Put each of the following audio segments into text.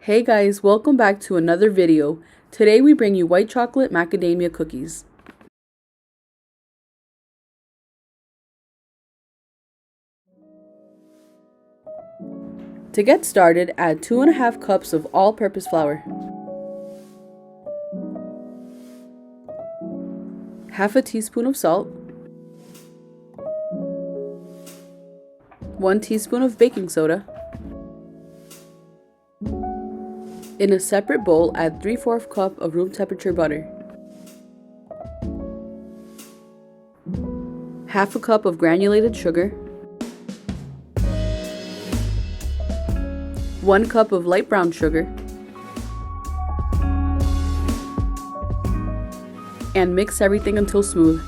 Hey guys, welcome back to another video. Today we bring you white chocolate macadamia cookies. To get started, add 2½ cups of all-purpose flour, half a teaspoon of salt, 1 teaspoon of baking soda. In a separate bowl, add 3/4 cup of room temperature butter, half a cup of granulated sugar, 1 cup of light brown sugar, and mix everything until smooth.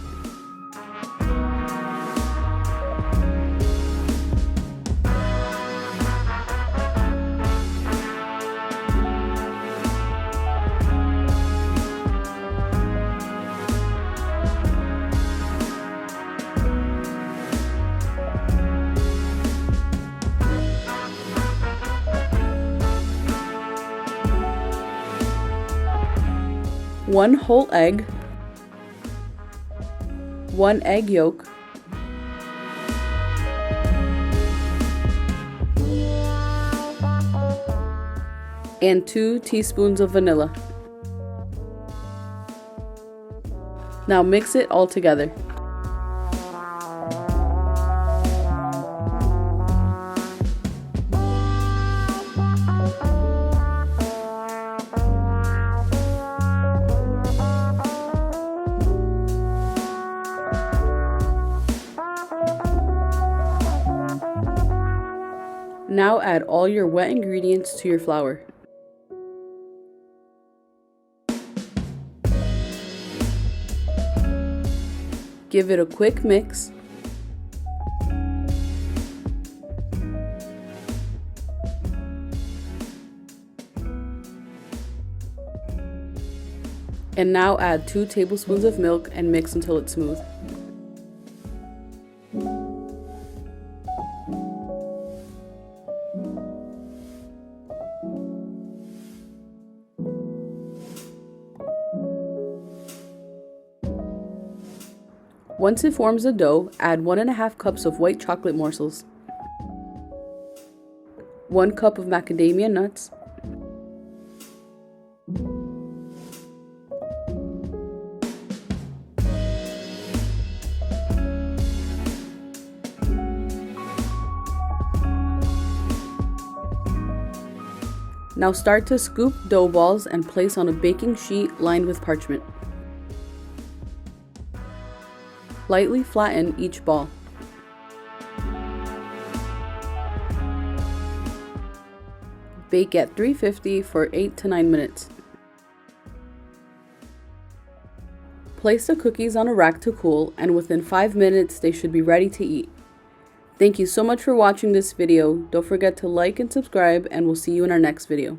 One whole egg, 1 egg yolk, and 2 teaspoons of vanilla. Now mix it all together. Now add all your wet ingredients to your flour. Give it a quick mix. And now add 2 tablespoons of milk and mix until it's smooth. Once it forms a dough, add 1½ cups of white chocolate morsels, 1 cup of macadamia nuts, Now start to scoop dough balls and place on a baking sheet lined with parchment. Lightly flatten each ball. Bake at 350 for 8 to 9 minutes. Place the cookies on a rack to cool, and within 5 minutes they should be ready to eat. Thank you so much for watching this video. Don't forget to like and subscribe, and we'll see you in our next video.